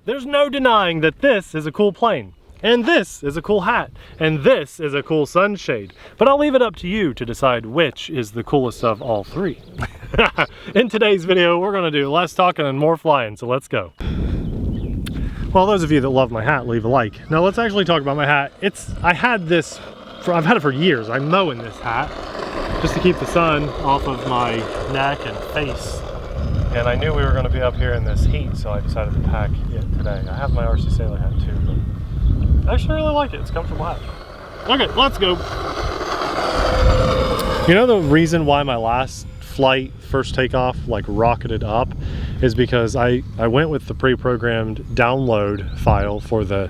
there's no denying that this is a cool plane. And this is a cool hat. And this is a cool sunshade. But I'll leave it up to you to decide which is the coolest of all three. In today's video, we're gonna do less talking and more flying, so let's go. Well, those of you that love my hat, leave a like. Now let's actually talk about my hat. I've had it for years. I'm mowing this hat just to keep the sun off of my neck and face. And I knew we were gonna be up here in this heat, so I decided to pack it today. I have my RC Sailor hat too, but I actually really like it. It's a comfortable hat. Okay, let's go. You know the reason why my last flight, first takeoff, like rocketed up is because I went with the pre-programmed download file for the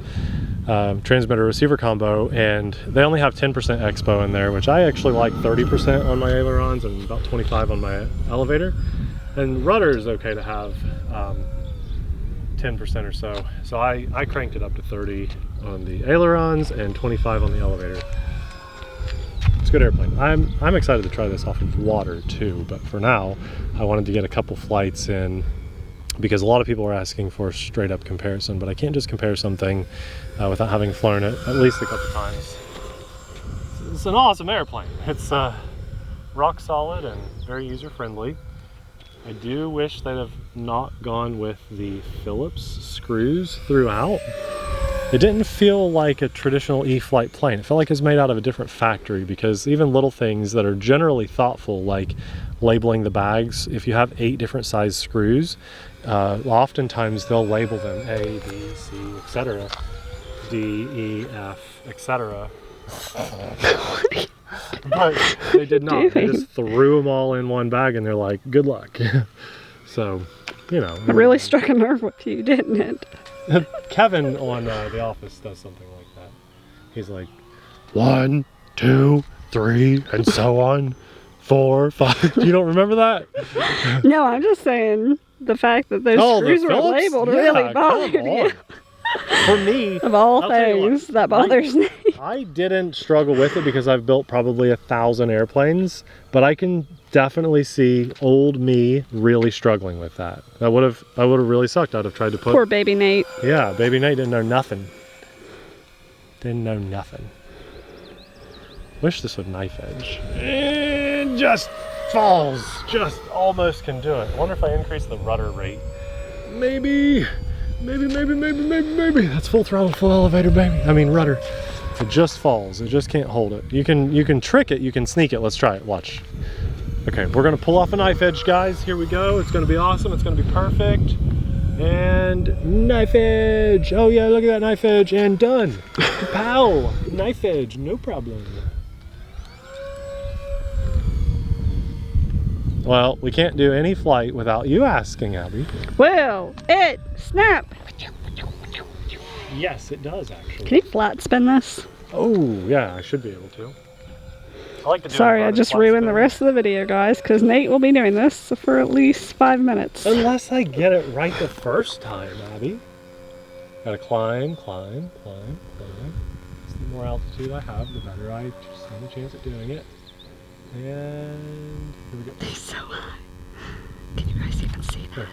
transmitter receiver combo, and they only have 10% expo in there, which I actually like 30% on my ailerons and about 25 on my elevator. And rudder is okay to have 10% or so. So I cranked it up to 30 on the ailerons and 25 on the elevator. It's a good airplane. I'm excited to try this off of water too, but for now I wanted to get a couple flights in because a lot of people are asking for a straight up comparison, but I can't just compare something without having flown it at least a couple times. It's an awesome airplane. It's rock solid and very user friendly. I do wish they'd have not gone with the Phillips screws throughout. It didn't feel like a traditional E-Flite plane. It felt like it was made out of a different factory, because even little things that are generally thoughtful, like labeling the bags, if you have 8 different size screws, oftentimes they'll label them A, B, C, etc. D, E, F, etc. But they did not. They just threw them all in one bag and they're like, good luck. So, you know. It really struck a nerve with you, didn't it? Kevin on The Office does something like that. He's like, 1, 2, 3, and so on, 4, 5. You don't remember that? No, I'm just saying the fact that those screws were labeled really bothered you. For me, of all things, that bothers me. I didn't struggle with it because I've built probably 1,000 airplanes, but I can definitely see old me really struggling with that. I would have really sucked. I'd have tried to put... Poor baby Nate. Yeah, baby Nate didn't know nothing. Didn't know nothing. Wish this would knife edge. It just falls. Just almost can do it. I wonder if I increase the rudder rate. Maybe. That's full throttle, full elevator, baby. I mean rudder. It just falls. It just can't hold it. You can trick it. You can sneak it. Let's try it. Watch. Okay, we're gonna pull off a knife edge, guys. Here we go. It's gonna be awesome. It's gonna be perfect. And knife edge. Oh yeah, look at that knife edge. And done. Pow. Knife edge. No problem. Well, we can't do any flight without you asking, Abby. Will it snap? Yes, it does actually. Can you flat spin this? Oh, yeah, I should be able to. I like to do Sorry, I just ruined the rest of the video, guys, because Nate will be doing this for at least 5 minutes. Unless I get it right the first time, Abby. Gotta climb. The more altitude I have, the better I stand a chance at doing it. And here we go. He's so high. Can you guys even see that?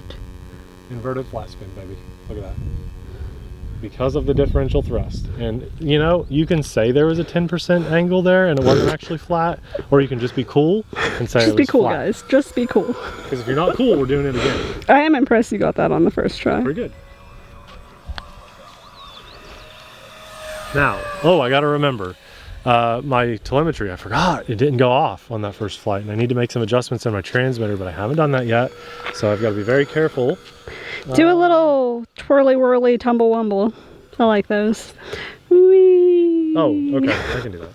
Inverted flat spin, baby. Look at that. Because of the differential thrust. And you know, you can say there was a 10% angle there and it wasn't actually flat, or you can just be cool and say just it was be cool, flat. guys. Just be cool. Because if you're not cool, we're doing it again. I am impressed you got that on the first try. Pretty good. Now, oh, I gotta remember. My telemetry, I forgot it didn't go off on that first flight, and I need to make some adjustments in my transmitter, but I haven't done that yet, so I've got to be very careful. Do a little twirly whirly tumble wumble. I like those. Whee. Oh, okay, I can do that.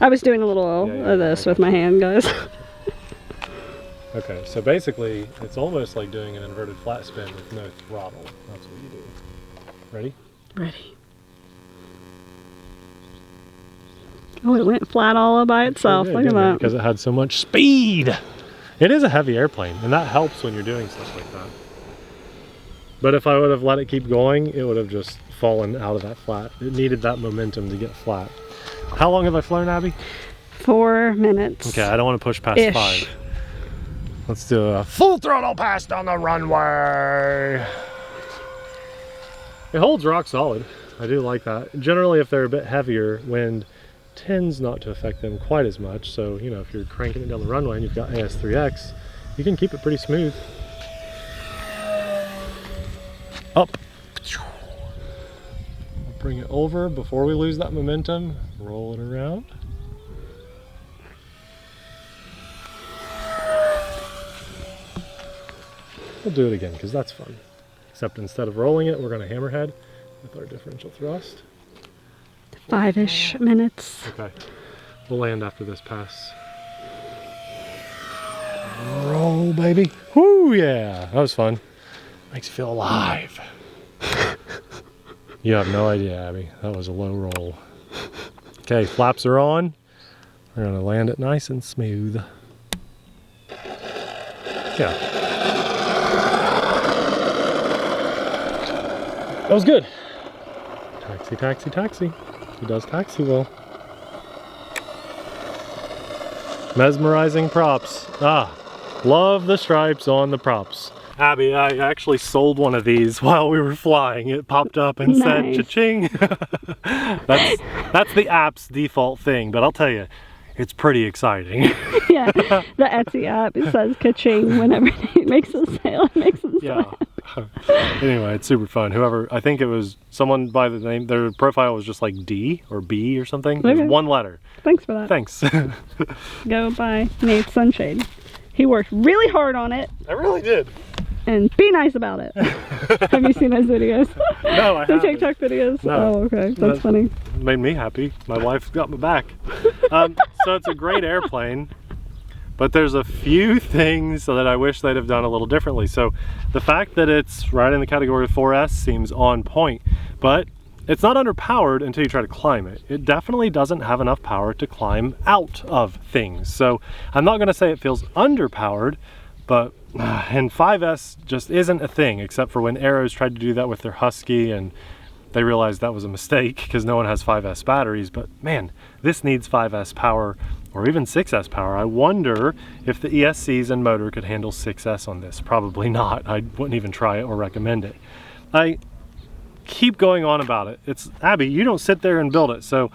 I was doing a little of this with my hand, guys. Okay, so basically it's almost like doing an inverted flat spin with no throttle. That's what you do. Ready? Ready. Oh, it went flat all by itself. Look at that. Because it had so much speed. It is a heavy airplane, and that helps when you're doing stuff like that. But if I would have let it keep going, it would have just fallen out of that flat. It needed that momentum to get flat. How long have I flown, Abby? 4 minutes. Okay, I don't want to push past 5. Let's do a full throttle pass down the runway. It holds rock solid. I do like that. Generally, if they're a bit heavier, wind tends not to affect them quite as much. So, you know, if you're cranking it down the runway and you've got AS3X, you can keep it pretty smooth. Up. Bring it over before we lose that momentum. Roll it around. We'll do it again because that's fun. Except instead of rolling it, we're going to hammerhead with our differential thrust. 5-ish minutes. Okay. We'll land after this pass. Roll, baby. Whoo, yeah. That was fun. Makes you feel alive. You have no idea, Abby. That was a low roll. Okay, flaps are on. We're going to land it nice and smooth. Yeah. That was good. Taxi, taxi, taxi. He does taxi well. Mesmerizing props. Ah, love the stripes on the props. Abby, I actually sold one of these while we were flying. It popped up and said cha-ching. That's the app's default thing, but I'll tell you, it's pretty exciting. Yeah, the Etsy app, it says ka-ching whenever it makes a sale. It makes them yeah. Anyway, it's super fun. Whoever, I think it was someone by the name, their profile was just like D or B or something. Okay. It was one letter. Thanks for that. Thanks. Go by Nate Sunshade. He worked really hard on it. I really did. And be nice about it. Have you seen those videos? No, I haven't. The TikTok videos? No. Oh, okay. That's funny. Made me happy. My wife got my back. So it's a great airplane, but there's a few things that I wish they'd have done a little differently. So the fact that it's right in the category of 4S seems on point, but it's not underpowered until you try to climb it. It definitely doesn't have enough power to climb out of things. So I'm not going to say it feels underpowered, but and 5S just isn't a thing, except for when Aeros tried to do that with their Husky and they realized that was a mistake because no one has 5S batteries. But man, this needs 5S power or even 6S power. I wonder if the ESCs and motor could handle 6S on this. Probably not. I wouldn't even try it or recommend it. I keep going on about it. It's Abby, you don't sit there and build it, so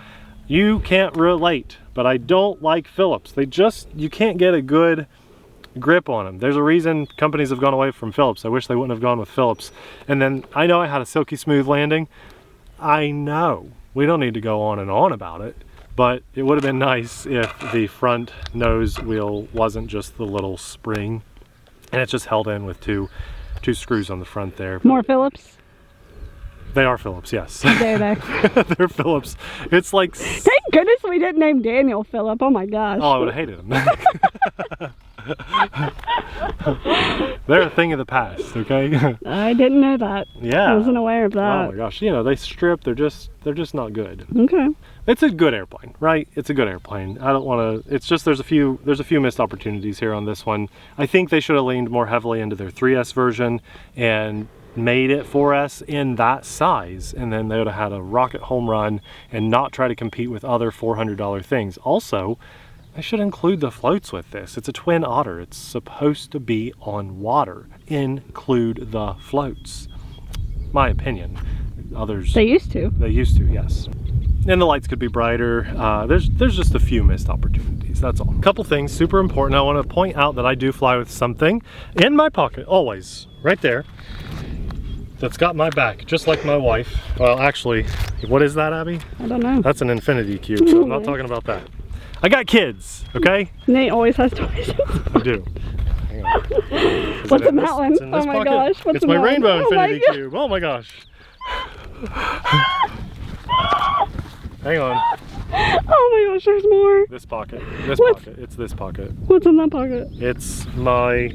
you can't relate. But I don't like Phillips. You can't get a good grip on them. There's a reason companies have gone away from Phillips. I wish they wouldn't have gone with Phillips. And then I know I had a silky smooth landing. I know we don't need to go on and on about it, but it would have been nice if the front nose wheel wasn't just the little spring and it's just held in with two screws on the front there. More Phillips? They are Phillips, yes. They're They're Phillips. It's like... Thank goodness we didn't name Daniel Phillip. Oh my gosh. Oh, I would have hated him. They're a thing of the past, okay? I didn't know that. Yeah. I wasn't aware of that. Oh my gosh, you know, they strip, they're just not good. Okay. It's a good airplane, right? It's a good airplane. I don't want to, it's just there's a few missed opportunities here on this one. I think they should have leaned more heavily into their 3S version and made it 4S in that size, and then they would have had a rocket home run and not try to compete with other $400 things. Also, I should include the floats with this. It's a Twin Otter. It's supposed to be on water. Include the floats. My opinion. Others... They used to. They used to, yes. And the lights could be brighter. There's just a few missed opportunities, that's all. A couple things, super important. I want to point out that I do fly with something in my pocket, always, right there, that's got my back, just like my wife. Well, actually, what is that, Abby? I don't know. That's an infinity cube, so I'm not talking about that. I got kids, okay? Nate always has toys. I do. Hang on. What's in that one? Oh my gosh. What's it's my rainbow infinity cube. Oh my gosh. Hang on. Oh my gosh, there's more. This pocket. This pocket. It's this pocket. What's in that pocket? It's my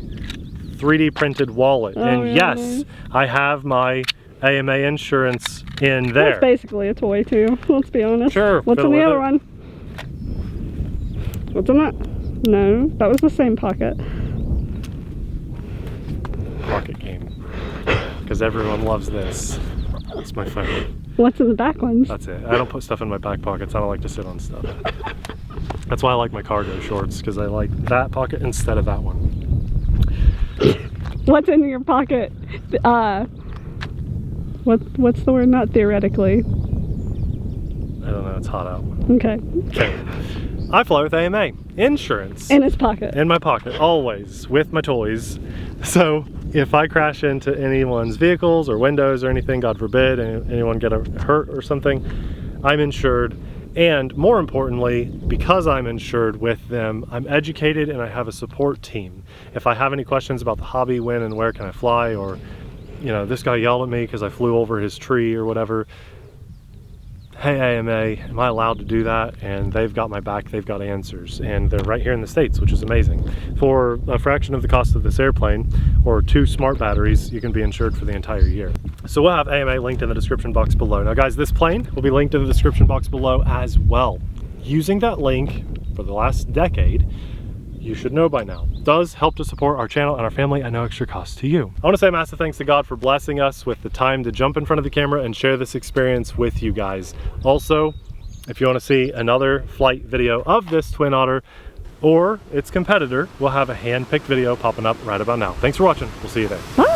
3D printed wallet. Oh, and really? yes, I have my AMA insurance in there. That's basically a toy too, let's be honest. Sure. What's in the other one? What's in that? No, that was the same pocket. Pocket game. Because everyone loves this. It's my phone. What's in the back ones? That's it. I don't put stuff in my back pockets. I don't like to sit on stuff. That's why I like my cargo shorts, because I like that pocket instead of that one. What's in your pocket? What's the word? Not theoretically. I don't know, it's hot out. Okay. I fly with AMA. Insurance. In his pocket. In my pocket, always, with my toys. So if I crash into anyone's vehicles or windows or anything, God forbid, and anyone get hurt or something, I'm insured. And more importantly, because I'm insured with them, I'm educated and I have a support team. If I have any questions about the hobby, when and where can I fly, or, you know, this guy yelled at me because I flew over his tree or whatever, hey AMA, am I allowed to do that? And they've got my back, they've got answers, and they're right here in the States, which is amazing. For a fraction of the cost of this airplane, or 2 smart batteries, you can be insured for the entire year. So we'll have AMA linked in the description box below. Now guys, this plane will be linked in the description box below as well. Using that link for the last decade, you should know by now, does help to support our channel and our family at no extra cost to you. I want to say a massive thanks to God for blessing us with the time to jump in front of the camera and share this experience with you guys. Also, if you want to see another flight video of this Twin Otter or its competitor, we'll have a hand-picked video popping up right about now. Thanks for watching. We'll see you there. Bye.